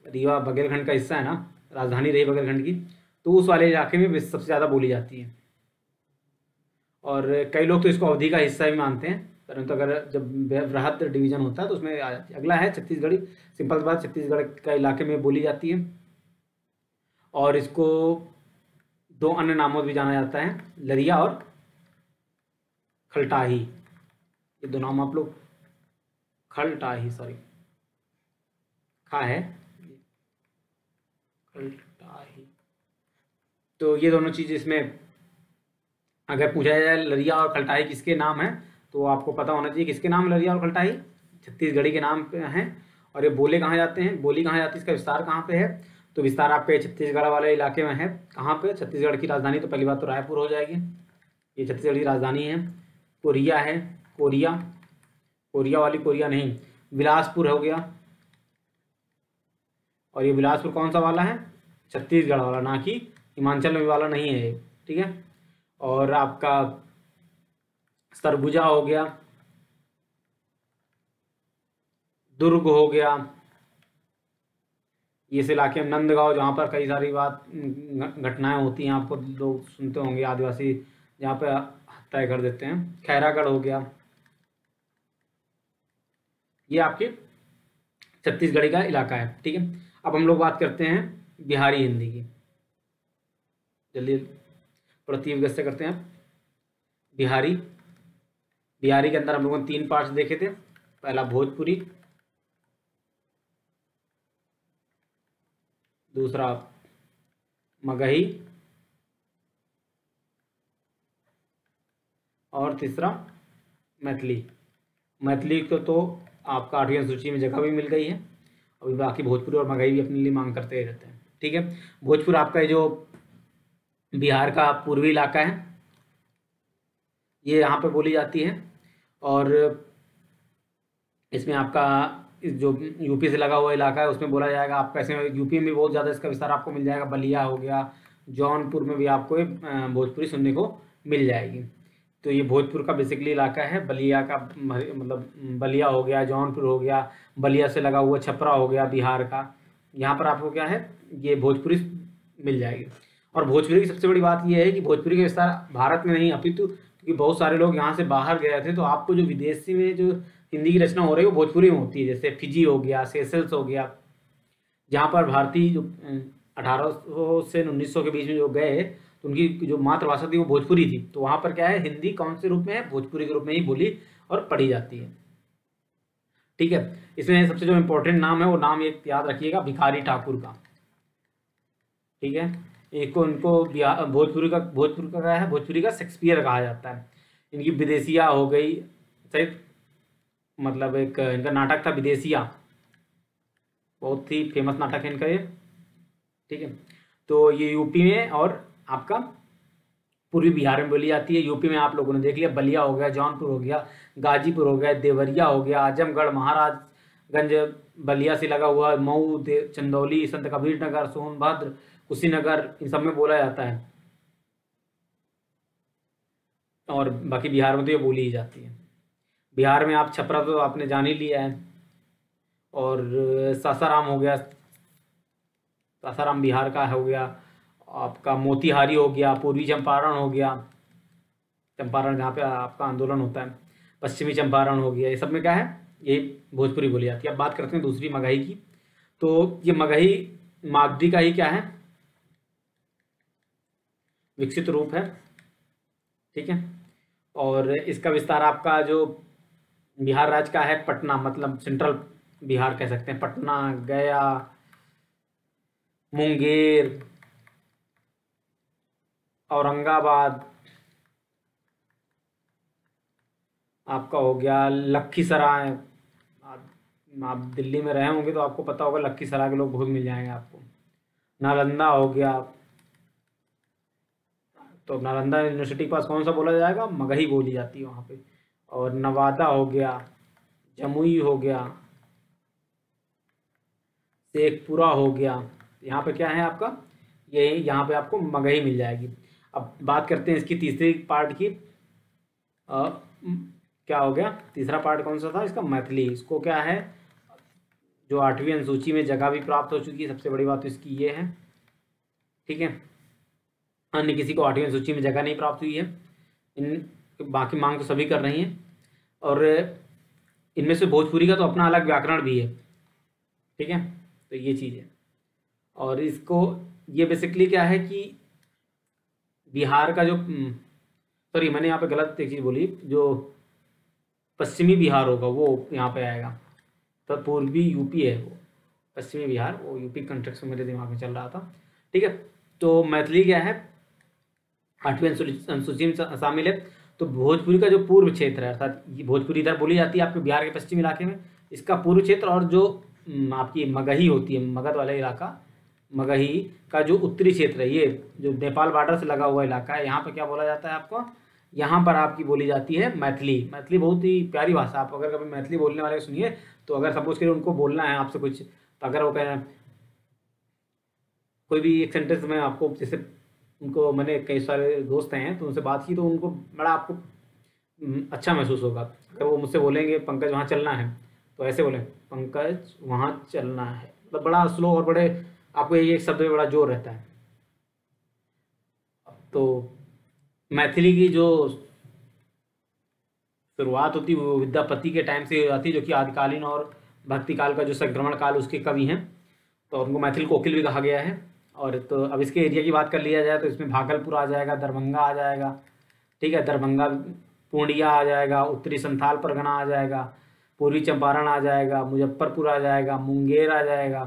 रीवा बघेलखंड का हिस्सा है ना, राजधानी रही बघेलखंड की, तो उस वाले इलाके में सबसे ज़्यादा बोली जाती है। और कई लोग तो इसको अवधि का हिस्सा भी मानते हैं, परंतु अगर जब बृहद डिवीजन होता है तो उसमें आ जाती है। अगला है छत्तीसगढ़ी। सिंपल बात, छत्तीसगढ़ का इलाके में बोली जाती है। और इसको 2 अन्य नामों से भी जाना जाता है, लरिया और खलटाही। ये 2 नाम आप लोग, खलटाही, सॉरी खा है, खलटाही। तो ये दोनों चीज़ इसमें अगर पूछा जाए लरिया और खलटाही किसके नाम है, तो आपको पता होना चाहिए किसके नाम लरिया और खलटाही छत्तीसगढ़ी के नाम पे हैं। और ये बोले कहाँ जाते हैं, बोली कहाँ जाती है, इसका विस्तार कहाँ पे है, तो विस्तार आपके छत्तीसगढ़ वाले इलाके में है। कहाँ पे, छत्तीसगढ़ की राजधानी तो पहली बात तो रायपुर हो जाएगी, ये छत्तीसगढ़ की राजधानी है। कोरिया है, कोरिया, कोरिया वाली कोरिया नहीं, बिलासपुर हो गया। और ये बिलासपुर कौन सा वाला है, छत्तीसगढ़ वाला, ना कि हिमाचल में वाला नहीं है ये, ठीक है। और आपका सरगुजा हो गया, दुर्ग हो गया, ये इस इलाके में नंदगांव, जहाँ पर कई सारी घटनाएं होती हैं, आपको लोग सुनते होंगे, आदिवासी जहाँ पे हत्या कर देते हैं। खैरागढ़ हो गया। ये आपके छत्तीसगढ़ी का इलाका है, ठीक है। अब हम लोग बात करते हैं बिहारी हिंदी की, जल्दी थोड़ा तीव्र गति से करते हैं। बिहारी, बिहारी के अंदर हम लोगों ने 3 पार्ट्स देखे थे, पहला भोजपुरी, दूसरा मगही, और तीसरा मैथिली। मैथिली को तो आपका 8वीं अनुसूची में जगह भी मिल गई है। अभी बाकी भोजपुरी और मगही भी अपने लिए मांग करते ही रहते हैं। ठीक है, भोजपुर आपका ये जो बिहार का पूर्वी इलाका है, ये यहाँ पे बोली जाती है। और इसमें आपका इस जो यूपी से लगा हुआ इलाका है उसमें बोला जाएगा। आपका इसमें यूपी में भी बहुत ज़्यादा इसका विस्तार आपको मिल जाएगा। बलिया हो गया, जौनपुर में भी आपको ये भोजपुरी सुनने को मिल जाएगी। तो ये भोजपुर का बेसिकली इलाका है। बलिया का मतलब बलिया हो गया, जौनपुर हो गया, बलिया से लगा हुआ छपरा हो गया बिहार का, यहाँ पर आपको क्या है, ये भोजपुरी मिल जाएगी। और भोजपुरी की सबसे बड़ी बात ये है कि भोजपुरी का विस्तार भारत में नहीं अपितु, क्योंकि बहुत सारे लोग यहाँ से बाहर गए थे, तो आपको जो विदेशी में जो हिंदी की रचना हो रही है वो भोजपुरी में होती है। जैसे फिजी हो गया, सेशल्स हो गया, जहाँ पर भारतीय जो 1800 से 1900 के बीच में जो गए तो उनकी जो मातृभाषा थी वो भोजपुरी थी। तो वहाँ पर क्या है, हिंदी कौन से रूप में है, भोजपुरी के रूप में ही बोली और पढ़ी जाती है। ठीक है, इसमें सबसे जो इम्पोर्टेंट नाम है वो नाम एक याद रखिएगा, भिखारी ठाकुर का। ठीक है, एक को इनको भोजपुरी का क्या है, भोजपुरी का शेक्सपियर कहा जाता है। इनकी विदेशिया हो गई, सही मतलब एक इनका नाटक था विदेशिया, बहुत ही फेमस नाटक है इनका ये। ठीक है, तो ये यूपी में और आपका पूर्वी बिहार में बोली जाती है। यूपी में आप लोगों ने देख लिया, बलिया हो गया, जौनपुर हो गया, गाजीपुर हो गया, देवरिया हो गया, आजमगढ़, महाराजगंज, बलिया से लगा हुआ, मऊ, चंदौली, संत कबीर नगर, सोनभद्र, कुशीनगर, इन सब में बोला जाता है। और बाकी बिहार में तो ये बोली ही जाती है। बिहार में आप छपरा तो आपने जान ही लिया है, और सासाराम हो गया, सासाराम बिहार का हो गया, आपका मोतिहारी हो गया, पूर्वी चंपारण हो गया, चंपारण जहाँ पे आपका आंदोलन होता है, पश्चिमी चंपारण हो गया, ये सब में क्या है, ये भोजपुरी बोली जाती है। अब बात करते हैं दूसरी मगही की। तो ये मगही मागधी का ही क्या है, विकसित रूप है। ठीक है, और इसका विस्तार आपका जो बिहार राज्य का है, पटना मतलब सेंट्रल बिहार कह सकते हैं, पटना, गया, मुंगेर, औरंगाबाद, आपका हो गया लखीसराय। आप दिल्ली में रहे होंगे तो आपको पता होगा, लखीसराय के लोग बहुत मिल जाएंगे आपको। नालंदा हो गया, तो नालंदा यूनिवर्सिटी के पास कौन सा बोला जाएगा, मगही बोली जाती है वहाँ पे। और नवादा हो गया, जमुई हो गया, शेखपुरा हो गया, यहाँ पे क्या है आपका, ये यहाँ पे आपको मगही मिल जाएगी। अब बात करते हैं इसकी तीसरी पार्ट की। क्या हो गया, तीसरा पार्ट कौन सा था इसका, मैथिली। इसको क्या है, जो 8वीं अनुसूची में जगह भी प्राप्त हो चुकी है, सबसे बड़ी बात तो इसकी ये है। ठीक है, अन्य किसी को 8वीं अनुसूची में जगह नहीं प्राप्त हुई है। इन बाकी मांग तो सभी कर रही हैं, और इनमें से भोजपुरी का तो अपना अलग व्याकरण भी है। ठीक है, तो ये चीज़ है। और इसको ये बेसिकली क्या है कि बिहार का जो सॉरी मैंने यहाँ पे गलत एक चीज़ बोली, जो पश्चिमी बिहार होगा वो यहाँ पे आएगा। तो पूर्वी यूपी है वो, पश्चिमी बिहार वो यूपी कंटेक्स्ट में मेरे दिमाग में चल रहा था। ठीक है, तो मैथिली क्या है, 8वीं अनुसूची में शामिल है। तो भोजपुरी का जो पूर्व क्षेत्र है, अर्थात ये भोजपुरी इधर बोली जाती है आपके बिहार के पश्चिमी इलाके में, इसका पूर्व क्षेत्र, और जो आपकी मगही होती है, मगध वाला इलाका, मगही का जो उत्तरी क्षेत्र है, ये जो नेपाल बॉर्डर से लगा हुआ इलाका है, यहाँ पर क्या बोला जाता है आपको, यहाँ पर आपकी बोली जाती है मैथिली। मैथिली बहुत ही प्यारी भाषा। आप अगर कभी मैथिली बोलने वाले सुनिए, तो अगर सपोज करिए उनको बोलना है आपसे कुछ, तो अगर वो कह रहे हैं कोई भी एक सेंटेंस में आपको, जैसे उनको मैंने कई सारे दोस्त हैं तो उनसे बात की, तो उनको बड़ा आपको अच्छा महसूस होगा। अगर वो मुझसे बोलेंगे पंकज वहाँ चलना है, तो ऐसे बोलें पंकज वहाँ चलना है, मतलब बड़ा स्लो और बड़े आपको एक शब्द में बड़ा जोर रहता है। तो मैथिली की जो शुरुआत होती है वो विद्यापति के टाइम से आती है, जो कि आदिकालीन और भक्ति काल का जो संक्रमण काल उसके कवि हैं, तो उनको मैथिल कोकिल भी कहा गया है। और तो अब इसके एरिया की बात कर लिया जाए तो इसमें भागलपुर आ जाएगा, दरभंगा आ जाएगा। ठीक है, दरभंगा, पूर्णिया आ जाएगा, उत्तरी संथाल परगना आ जाएगा, पूर्वी चंपारण आ जाएगा, मुजफ्फरपुर आ जाएगा, मुंगेर आ जाएगा।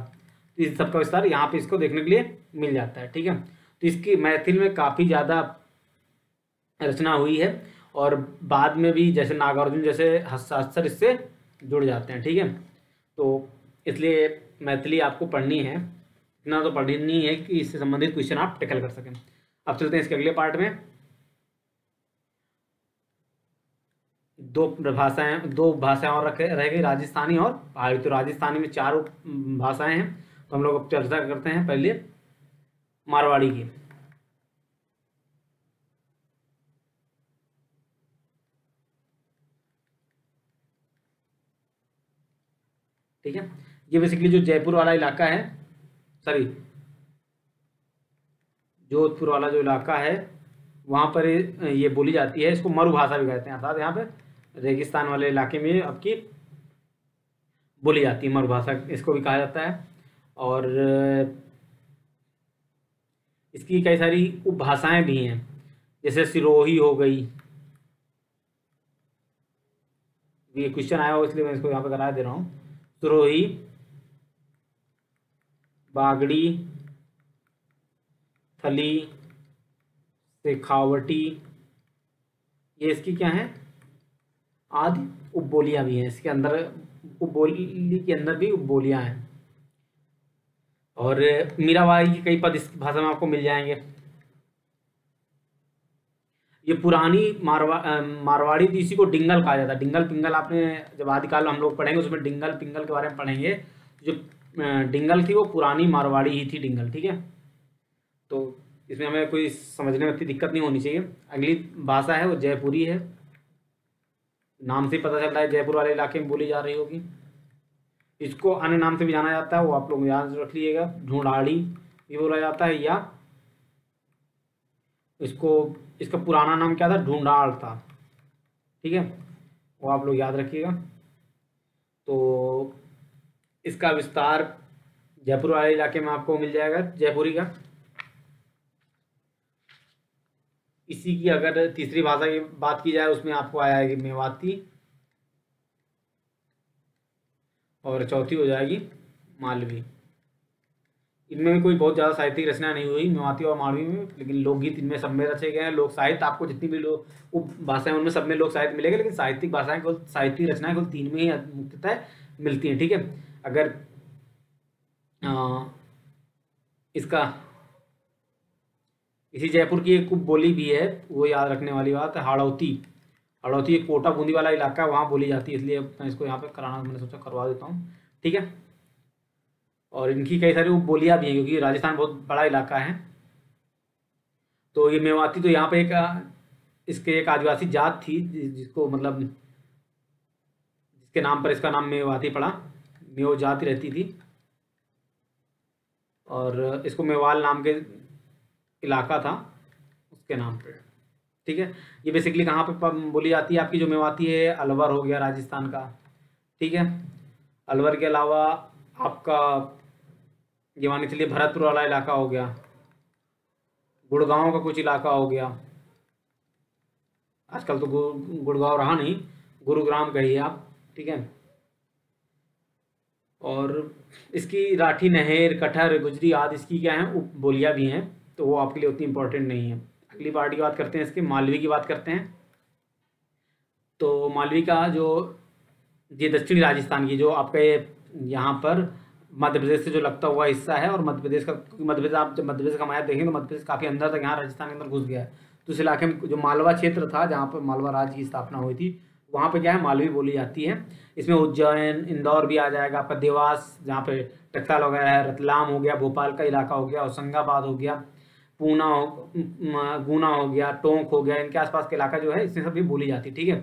तो इस सब का विस्तार यहाँ पे इसको देखने के लिए मिल जाता है। ठीक है, तो इसकी मैथिल में काफ़ी ज़्यादा रचना हुई है और बाद में भी जैसे नागार्जुन जैसे हस्ताक्षर इससे जुड़ जाते हैं। ठीक है, तो इसलिए मैथिली आपको पढ़नी है, इतना तो पढ़नी है कि इससे संबंधित क्वेश्चन आप टैकल कर सकें। अब चलते हैं इसके अगले पार्ट में। दो भाषाएं और रह गई, राजस्थानी और पहाड़ी। तो राजस्थानी में 4 भाषाएं हैं, तो हम लोग अब चर्चा करते हैं पहले मारवाड़ी की। ठीक है, ये बेसिकली जो जयपुर वाला इलाका है, सॉरी जोधपुर वाला जो इलाका है वहाँ पर ये बोली जाती है। इसको मरु भाषा भी कहते हैं, अर्थात यहाँ पे रेगिस्तान वाले इलाके में आपकी बोली जाती है मरु भाषा, इसको भी कहा जाता है। और इसकी कई सारी उपभाषाएं भी हैं, जैसे सिरोही हो गई। ये क्वेश्चन आया हो इसलिए मैं इसको यहाँ पे करा दे रहा हूँ। सिरोही, बागड़ी, थली, शेखावटी, ये इसकी क्या है, आदि उपबोलियां भी हैं। इसके अंदर उपबोली के अंदर भी उपबोलियां हैं। और मीराबाई के कई पद इस भाषा में आपको मिल जाएंगे। ये पुरानी मारवाड़ी थी, इसी को डिंगल कहा जाता है। डिंगल पिंगल आपने जब आदिकाल हम लोग पढ़ेंगे उसमें डिंगल पिंगल के बारे में पढ़ेंगे। जो डिंगल थी वो पुरानी मारवाड़ी ही थी डिंगल। ठीक है, तो इसमें हमें कोई समझने में इतनी दिक्कत नहीं होनी चाहिए। अगली भाषा है वो जयपुरी है, नाम से पता चलता है जयपुर वाले इलाके में बोली जा रही होगी। इसको अन्य नाम से भी जाना जाता है, वो आप लोग याद रख लीजिएगा, ढूंढाड़ी भी बोला जाता है, या इसका पुराना नाम क्या था, ढूंढाड़ था। ठीक है, वो आप लोग याद रखिएगा। तो इसका विस्तार जयपुर वाले इलाके में आपको मिल जाएगा जयपुरी का। इसी की अगर तीसरी भाषा की बात की जाए उसमें आपको आ जाएगी मेवाती, और चौथी हो जाएगी मालवी। इनमें भी कोई बहुत ज़्यादा साहित्यिक रचना नहीं हुई मेवाती और मालवी में, लेकिन लोकगीत इनमें सब में रचे गए हैं। लोक साहित्य आपको जितनी भी उप भाषाएं उनमें सब में लोक साहित्य मिलेगा, लेकिन साहित्यिक भाषाएं केवल साहित्यिक रचनाएं केवल 3 में ही मुख्यतः मिलती हैं। ठीक है, अगर इसका इसी जयपुर की एक बोली भी है, वो याद रखने वाली बात है, हाड़ौती। हाड़ौती एक कोटा बूंदी वाला इलाका है, वहाँ बोली जाती है, इसलिए मैं इसको यहाँ पे कराना मैंने सोचा करवा देता हूँ। ठीक है, और इनकी कई सारी उपबोलियाँ भी हैं क्योंकि राजस्थान बहुत बड़ा इलाका है। तो ये मेवाती, तो यहाँ पे इसके एक आदिवासी जात थी जिसको मतलब जिसके नाम पर इसका नाम मेवाती पड़ा, मेव जाति रहती थी, और इसको मेवाल नाम के इलाका था उसके नाम पे। ठीक है, ये बेसिकली कहाँ पे बोली जाती है आपकी जो मेवाती है, अलवर हो गया राजस्थान का। ठीक है, अलवर के अलावा आपका ये मान के चलिए भरतपुर वाला इलाका हो गया, गुड़गांव का कुछ इलाका हो गया, आजकल तो गुड़गांव रहा नहीं, गुरुग्राम कहिए आप। ठीक है, और इसकी राठी, नहेर, कटहर, गुजरी आदि इसकी क्या है उपबोलियाँ भी हैं, तो वो आपके लिए उतनी इंपॉर्टेंट नहीं है। अगली पार्ट की बात करते हैं, इसके मालवी की बात करते हैं। तो मालवी का जो ये दक्षिणी राजस्थान की जो आपका ये यहाँ पर मध्य प्रदेश से जो लगता हुआ हिस्सा है, और मध्य प्रदेश का, मध्य प्रदेश आप जब मध्य प्रदेश का मैप देखेंगे तो मध्य प्रदेश काफ़ी अंदर तक यहाँ राजस्थान के अंदर घुस गया है। तो इस इलाके में जो मालवा क्षेत्र था जहाँ पर मालवा राज्य की स्थापना हुई थी, वहाँ पे क्या है मालवी बोली जाती है। इसमें उज्जैन, इंदौर भी आ जाएगा, आपका देवास जहाँ पे टकसाल वगैरह है, रतलाम हो गया, भोपाल का इलाका हो गया, होशंगाबाद हो गया, पूना गुना हो गया, टोंक हो गया, इनके आसपास का इलाका जो है इसमें सब भी बोली जाती है। ठीक है,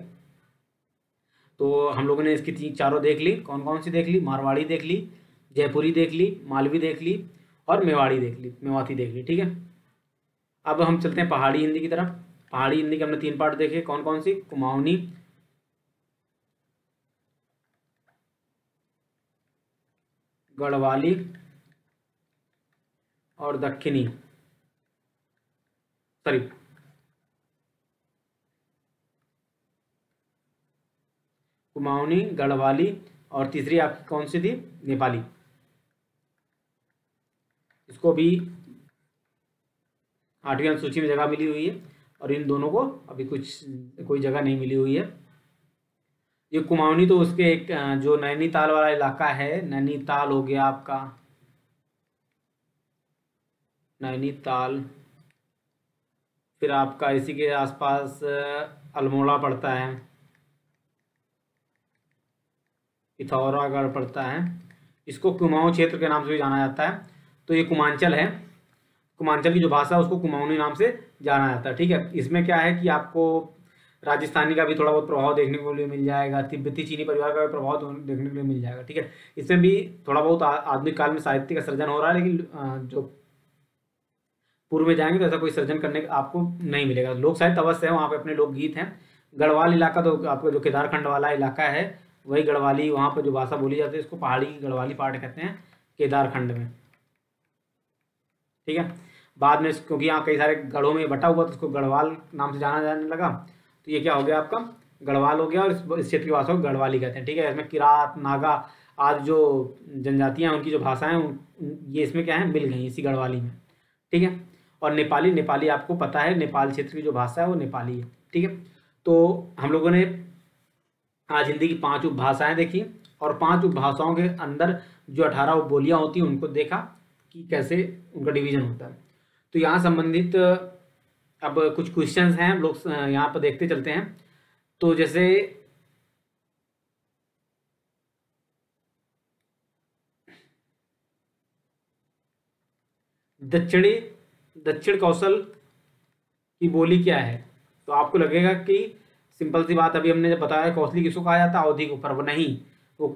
तो हम लोगों ने इसकी चारों देख ली, कौन कौन सी देख ली, मारवाड़ी देख ली, जयपुरी देख ली, मालवी देख ली, और मेवाड़ी देख ली, मेवाती देख ली। ठीक है, अब हम चलते हैं पहाड़ी हिंदी की तरफ। पहाड़ी हिंदी के हमने 3 पार्ट देखे, कौन कौन सी, कुमाऊनी, गढ़वाली और दक्षिणी, सॉरी कुमाऊनी, गढ़वाली, और तीसरी आपकी कौन सी थी, नेपाली। इसको भी 8वीं अनुसूची में जगह मिली हुई है और इन दोनों को अभी कोई जगह नहीं मिली हुई है। ये कुमाऊनी तो उसके एक जो नैनीताल वाला इलाका है, नैनीताल हो गया आपका, नैनीताल, फिर आपका इसी के आसपास अल्मोड़ा पड़ता है, पिथौरागढ़ पड़ता है। इसको कुमाऊं क्षेत्र के नाम से भी जाना जाता है। तो ये कुमांचल है, कुमांचल की जो भाषा है उसको कुमाऊनी नाम से जाना जाता है। ठीक है, इसमें क्या है कि आपको राजस्थानी का भी थोड़ा बहुत प्रभाव देखने को लिए मिल जाएगा, तिब्बती चीनी परिवार का भी प्रभाव देखने को लिए मिल जाएगा। ठीक है, इसमें भी थोड़ा बहुत आधुनिक काल में साहित्य का सृजन हो रहा है, लेकिन जो पूर्व में जाएंगे तो ऐसा कोई सृजन करने का आपको नहीं मिलेगा। लोक साहित्य अवश्य है, वहाँ पे अपने लोकगीत हैं। गढ़वाल इलाका तो आपका जो केदारखंड वाला इलाका है वही गढ़वाली, वहाँ पर जो भाषा बोली जाती है इसको पहाड़ी की गढ़वाली पार्ट कहते हैं केदारखंड में। ठीक है, बाद में क्योंकि यहाँ कई सारे गढ़ों में बटा हुआ तो इसको गढ़वाल नाम से जाना जाने लगा, तो ये क्या हो गया आपका गढ़वाल हो गया, और इस क्षेत्र की भाषा को गढ़वाली कहते हैं। ठीक है, इसमें किरात, नागा आदि जो जनजातियाँ उनकी जो भाषाएं ये इसमें क्या है मिल गई इसी गढ़वाली में। ठीक है, और नेपाली, नेपाली आपको पता है नेपाल क्षेत्र की जो भाषा है वो नेपाली है। ठीक है, तो हम लोगों ने आज हिंदी की 5 उपभाषाएं देखी और 5 उपभाषाओं के अंदर जो 18 उपबोलियाँ होती हैं उनको देखा कि कैसे उनका डिवीजन होता है। तो यहाँ संबंधित अब कुछ क्वेश्चंस हैं, हम लोग यहाँ पर देखते चलते हैं। तो जैसे दक्षिण कौशल की बोली क्या है, तो आपको लगेगा कि सिंपल सी बात, अभी हमने जब बताया कौशली किसको कहा जाता है, अवधि को, पर वो नहीं, वो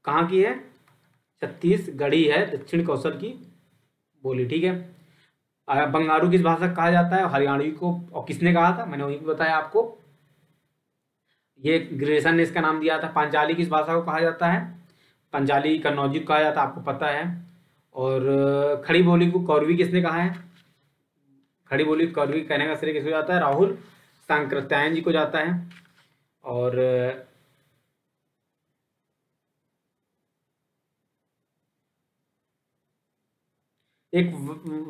कहाँ की है, छत्तीसगढ़ी है दक्षिण कौशल की बोली। ठीक है, बंगारू किस भाषा कहा जाता है, हरियाणवी को, और किसने कहा था, मैंने वही बताया आपको, ये ग्रेसन ने इसका नाम दिया था। पांचाली किस भाषा को कहा जाता है, पंजाली कन्नौजी को कहा जाता है, आपको पता है। और खड़ी बोली को कौरवी किसने कहा है, खड़ी बोली कौरवी कहने का श्रेय किसको जाता है, राहुल सांकृत्यायन जी को जाता है। और एक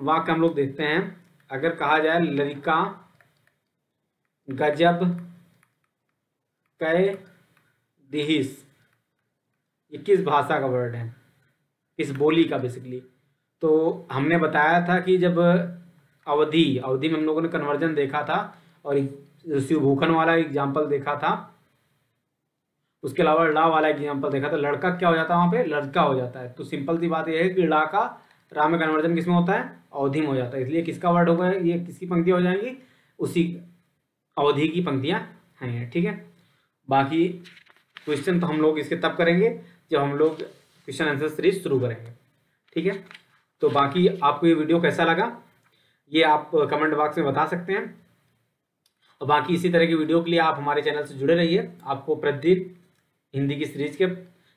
वाक्य हम लोग देखते हैं, अगर कहा जाए ललिका गजब कै दिहिस, ये किस भाषा का वर्ड है, किस बोली का बेसिकली। तो हमने बताया था कि जब अवधि में हम लोगों ने कन्वर्जन देखा था और शिवभूखन वाला एग्जाम्पल देखा था, उसके अलावा ला वाला एग्जाम्पल देखा था, लड़का क्या हो जाता है वहाँ पे, लड़का हो जाता है। तो सिंपल सी बात यह है कि ला का रा में कन्वर्जन किस में होता है, अवधि में हो जाता है, इसलिए किसका वर्ड होगा, ये किसकी पंक्तियाँ हो जाएंगी, उसी अवधि की पंक्तियाँ हैं। ठीक है, बाकी क्वेश्चन तो हम लोग इसके तब करेंगे जब हम लोग क्वेश्चन आंसर सीरीज शुरू करेंगे। ठीक है, तो बाकी आपको ये वीडियो कैसा लगा ये आप कमेंट बॉक्स में बता सकते हैं, और बाकी इसी तरह की वीडियो के लिए आप हमारे चैनल से जुड़े रहिए। आपको प्रतिदिन हिंदी की सीरीज के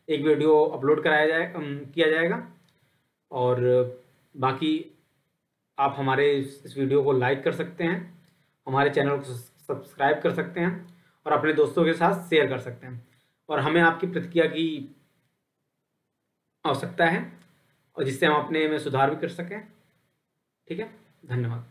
एक वीडियो अपलोड किया जाएगा, और बाकी आप हमारे इस वीडियो को लाइक कर सकते हैं, हमारे चैनल को सब्सक्राइब कर सकते हैं और अपने दोस्तों के साथ शेयर कर सकते हैं, और हमें आपकी प्रतिक्रिया की आवश्यकता है और जिससे हम अपने में सुधार भी कर सकें। ठीक है, धन्यवाद।